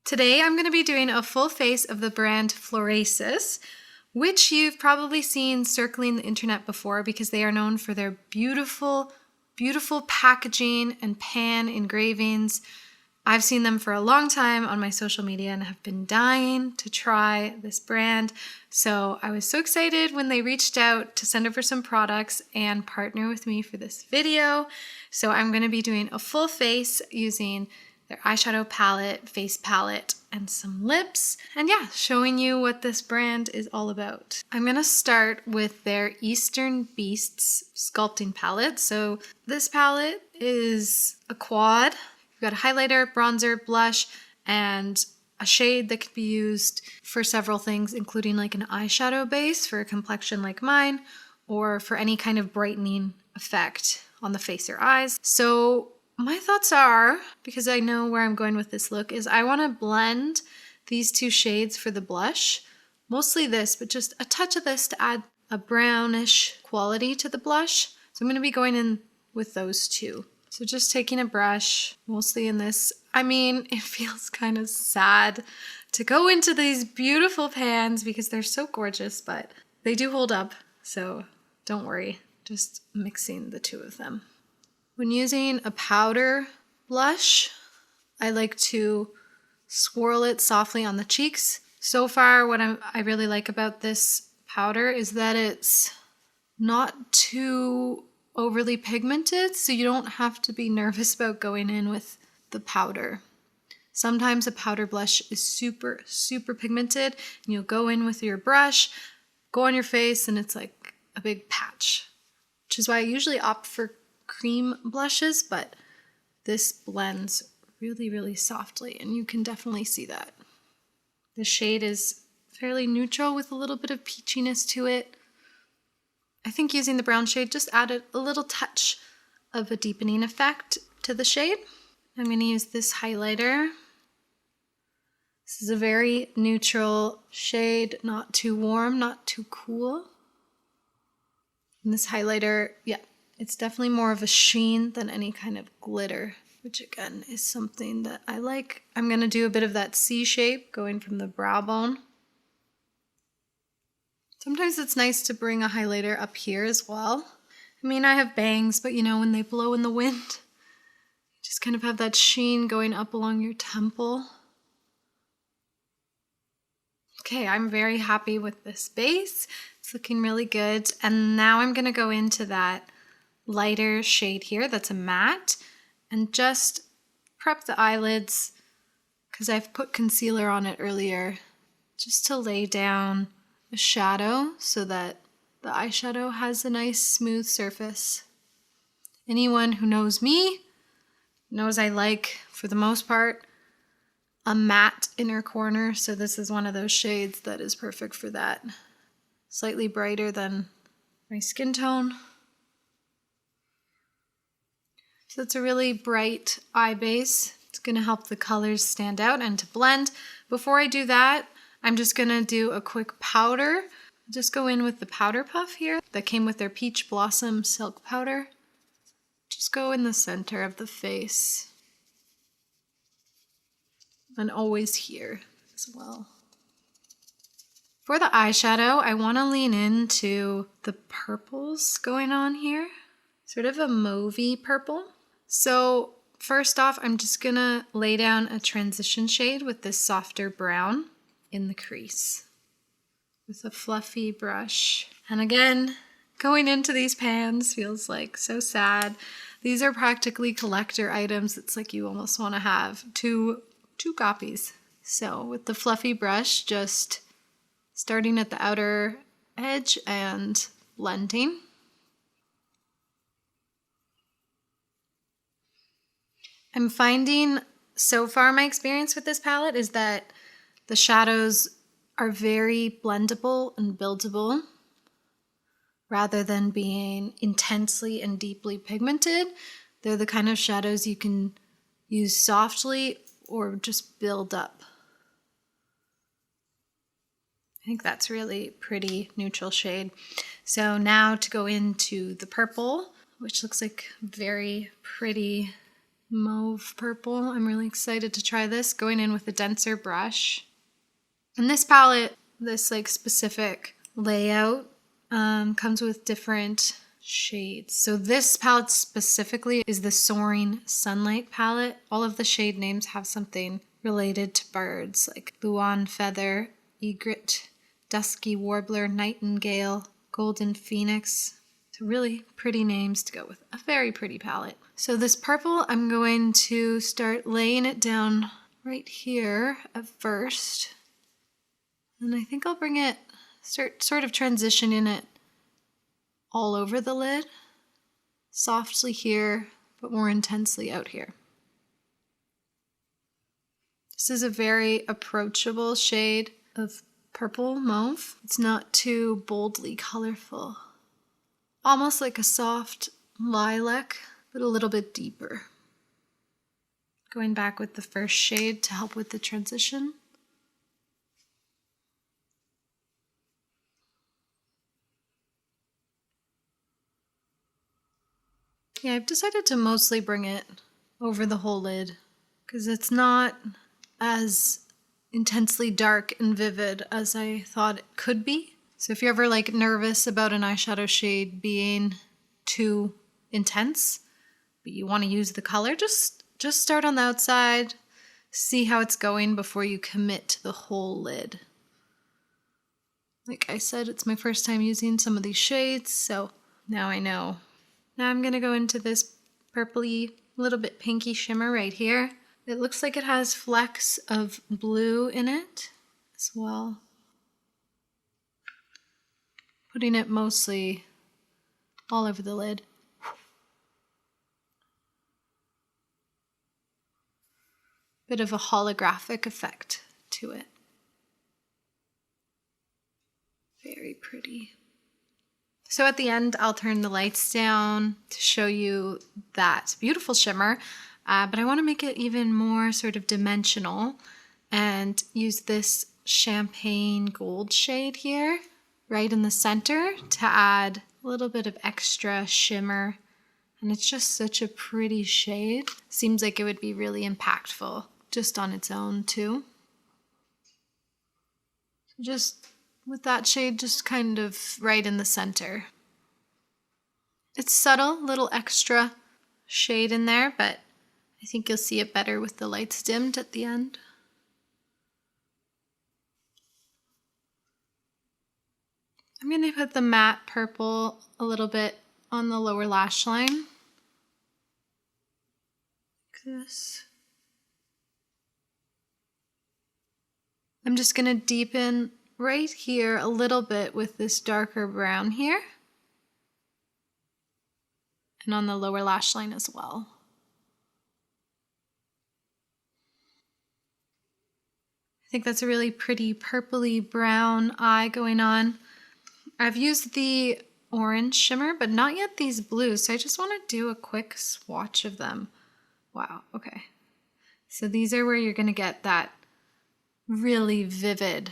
Today I'm going to be doing a full face of the brand FLORASIS, which you've probably seen circling the internet before because they are known for their beautiful, beautiful packaging and pan engravings. I've seen them for a long time on my social media and have been dying to try this brand. So I was so excited when they reached out to send over some products and partner with me for this video. So I'm going to be doing a full face using their eyeshadow palette, face palette, and some lips. And yeah, showing you what this brand is all about. I'm gonna start with their Eastern Beasts Sculpting palette. So this palette is a quad. You've got a highlighter, bronzer, blush, and a shade that could be used for several things, including like an eyeshadow base for a complexion like mine, or for any kind of brightening effect on the face or eyes. So my thoughts are, because I know where I'm going with this look, is I want to blend these two shades for the blush. Mostly this, but just a touch of this to add a brownish quality to the blush. So I'm going to be going in with those two. So just taking a brush, mostly in this. I mean, it feels kind of sad to go into these beautiful pans because they're so gorgeous, but they do hold up. So don't worry, just mixing the two of them. When using a powder blush, I like to swirl it softly on the cheeks. So far, what I really like about this powder is that it's not too overly pigmented, so you don't have to be nervous about going in with the powder. Sometimes a powder blush is super, super pigmented, and you'll go in with your brush, go on your face, and it's like a big patch, which is why I usually opt for cream blushes, but this blends really, really softly, and you can definitely see that. The shade is fairly neutral with a little bit of peachiness to it. I think using the brown shade just added a little touch of a deepening effect to the shade. I'm going to use this highlighter. This is a very neutral shade, not too warm, not too cool. And this highlighter, yeah, it's definitely more of a sheen than any kind of glitter, which again is something that I like. I'm going to do a bit of that C shape going from the brow bone. Sometimes it's nice to bring a highlighter up here as well. I mean, I have bangs, but you know, when they blow in the wind, you just kind of have that sheen going up along your temple. Okay, I'm very happy with this base. It's looking really good. And now I'm going to go into that lighter shade here that's a matte and just prep the eyelids because I've put concealer on it earlier just to lay down a shadow so that the eyeshadow has a nice smooth surface. Anyone who knows me knows I like, for the most part, a matte inner corner, so this is one of those shades that is perfect for that. Slightly brighter than my skin tone. So it's a really bright eye base. It's going to help the colors stand out and to blend. Before I do that, I'm just going to do a quick powder. Just go in with the powder puff here that came with their Peach Blossom Silk Powder. Just go in the center of the face. And always here as well. For the eyeshadow, I want to lean into the purples going on here. Sort of a mauvey purple. So first off, I'm just gonna lay down a transition shade with this softer brown in the crease with a fluffy brush. And again, going into these pans feels like so sad. These are practically collector items. It's like you almost want to have two copies. So with the fluffy brush, just starting at the outer edge and blending. I'm finding so far my experience with this palette is that the shadows are very blendable and buildable rather than being intensely and deeply pigmented. They're the kind of shadows you can use softly or just build up. I think that's really pretty neutral shade. So now to go into the purple, which looks like very pretty mauve purple. I'm really excited to try this, going in with a denser brush. And this palette, this like specific layout, comes with different shades. So this palette specifically is the Soaring Sunlight palette. All of the shade names have something related to birds, like Luan Feather, Egret, Dusky Warbler, Nightingale, Golden Phoenix. So really pretty names to go with a very pretty palette. So this purple, I'm going to start laying it down right here at first. And I think I'll bring it, start sort of transitioning it all over the lid. Softly here, but more intensely out here. This is a very approachable shade of purple mauve. It's not too boldly colorful. Almost like a soft lilac, but a little bit deeper. Going back with the first shade to help with the transition. Yeah, I've decided to mostly bring it over the whole lid because it's not as intensely dark and vivid as I thought it could be. So if you're ever like nervous about an eyeshadow shade being too intense, but you want to use the color, just start on the outside, see how it's going before you commit to the whole lid. Like I said, it's my first time using some of these shades, so now I know. Now I'm gonna go into this purpley, little bit pinky shimmer right here. It looks like it has flecks of blue in it as well. Putting it mostly all over the lid. Bit of a holographic effect to it. Very pretty. So at the end, I'll turn the lights down to show you that beautiful shimmer, but I want to make it even more sort of dimensional and use this champagne gold shade here right in the center to add a little bit of extra shimmer. And it's just such a pretty shade. Seems like it would be really impactful just on its own too. So just with that shade just kind of right in the center. It's subtle, little extra shade in there, but I think you'll see it better with the lights dimmed at the end. I'm going to put the matte purple a little bit on the lower lash line. Like this. I'm just going to deepen right here a little bit with this darker brown here. And on the lower lash line as well. I think that's a really pretty purpley brown eye going on. I've used the orange shimmer, but not yet these blues, so I just want to do a quick swatch of them. Wow, okay. So these are where you're going to get that really vivid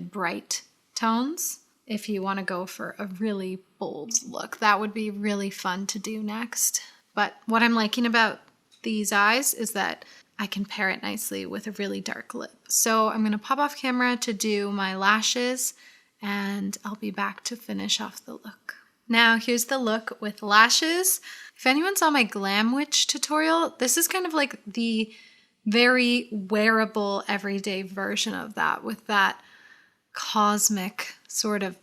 bright tones. If you want to go for a really bold look, that would be really fun to do next. But what I'm liking about these eyes is that I can pair it nicely with a really dark lip. So I'm going to pop off camera to do my lashes and I'll be back to finish off the look. Now here's the look with lashes. If anyone saw my Glam Witch tutorial, this is kind of like the very wearable everyday version of that, with that cosmic sort of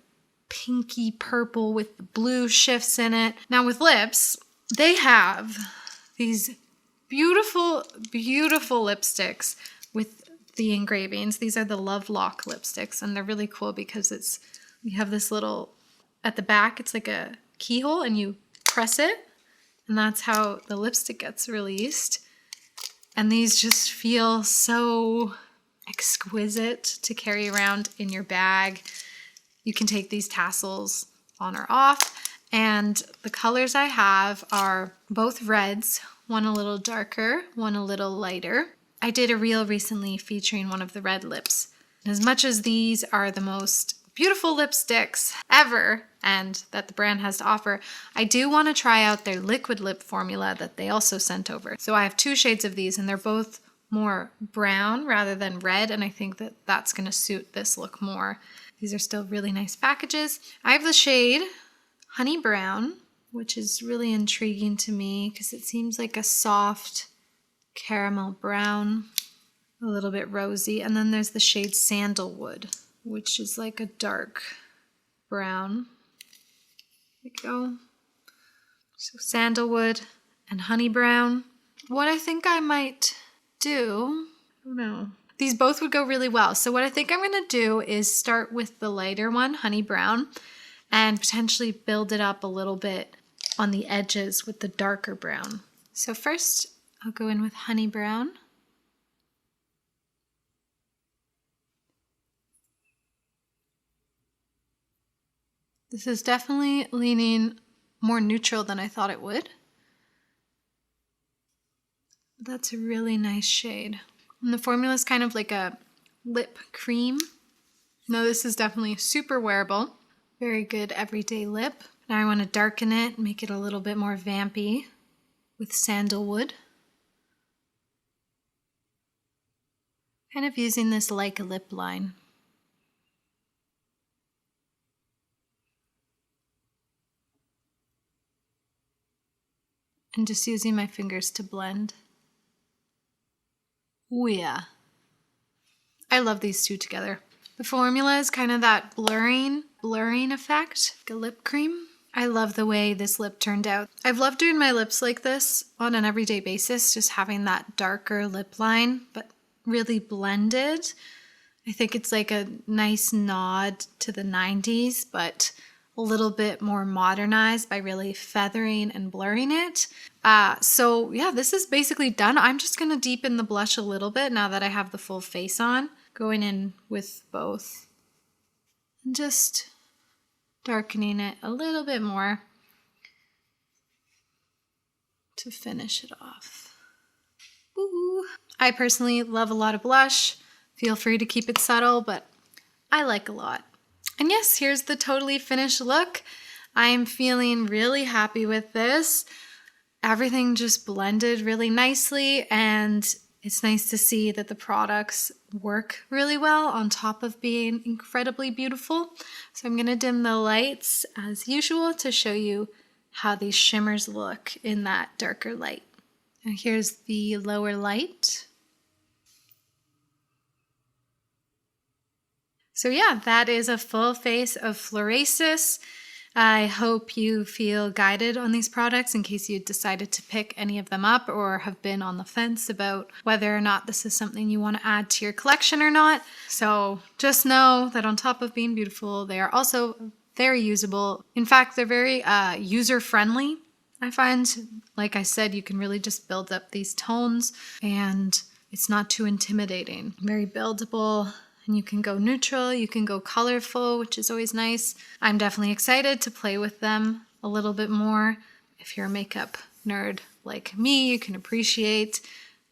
pinky purple with the blue shifts in it. Now with lips, they have these beautiful, beautiful lipsticks with the engravings. These are the Love Lock lipsticks, and they're really cool because you have this little, at the back, it's like a keyhole and you press it, and that's how the lipstick gets released. And these just feel so exquisite to carry around in your bag. You can take these tassels on or off, and the colors I have are both reds, one a little darker, one a little lighter. I did a reel recently featuring one of the red lips. And as much as these are the most beautiful lipsticks ever and that the brand has to offer, I do want to try out their liquid lip formula that they also sent over. So I have 2 shades of these and they're both more brown rather than red, and I think that that's going to suit this look more. These are still really nice packages. I have the shade Honey Brown, which is really intriguing to me because it seems like a soft caramel brown, a little bit rosy. And then there's the shade Sandalwood, which is like a dark brown. There we go. So Sandalwood and Honey Brown. What I think I might do, I don't know. These both would go really well. So what I think I'm going to do is start with the lighter one, Honey Brown, and potentially build it up a little bit on the edges with the darker brown. So first I'll go in with Honey Brown. This is definitely leaning more neutral than I thought it would. That's a really nice shade. And the formula is kind of like a lip cream. Now this is definitely super wearable. Very good everyday lip. Now I want to darken it, make it a little bit more vampy with Sandalwood. Kind of using this like a lip line. And just using my fingers to blend. Oh yeah. I love these two together. The formula is kind of that blurring effect, like a lip cream. I love the way this lip turned out. I've loved doing my lips like this on an everyday basis, just having that darker lip line, but really blended. I think it's like a nice nod to the 90s, but a little bit more modernized by really feathering and blurring it. So yeah, this is basically done. I'm just gonna deepen the blush a little bit now that I have the full face on, going in with both and just darkening it a little bit more to finish it off. Ooh. I personally love a lot of blush. Feel free to keep it subtle, but I like a lot. And yes, here's the totally finished look. I'm feeling really happy with this. Everything just blended really nicely, and it's nice to see that the products work really well on top of being incredibly beautiful. So I'm gonna dim the lights as usual to show you how these shimmers look in that darker light. And here's the lower light. So yeah, that is a full face of FLORASIS. I hope you feel guided on these products in case you decided to pick any of them up or have been on the fence about whether or not this is something you want to add to your collection or not. So just know that on top of being beautiful, they are also very usable. In fact, they're very user-friendly. I find, like I said, you can really just build up these tones and it's not too intimidating. Very buildable. And you can go neutral, you can go colorful, which is always nice. I'm definitely excited to play with them a little bit more. If you're a makeup nerd like me, you can appreciate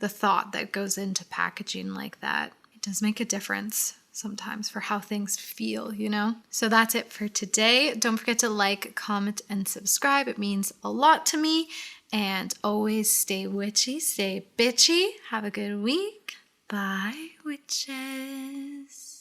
the thought that goes into packaging like that. It does make a difference sometimes for how things feel, you know? So that's it for today. Don't forget to like, comment, and subscribe. It means a lot to me. And always stay witchy, stay bitchy. Have a good week. Bye, witches.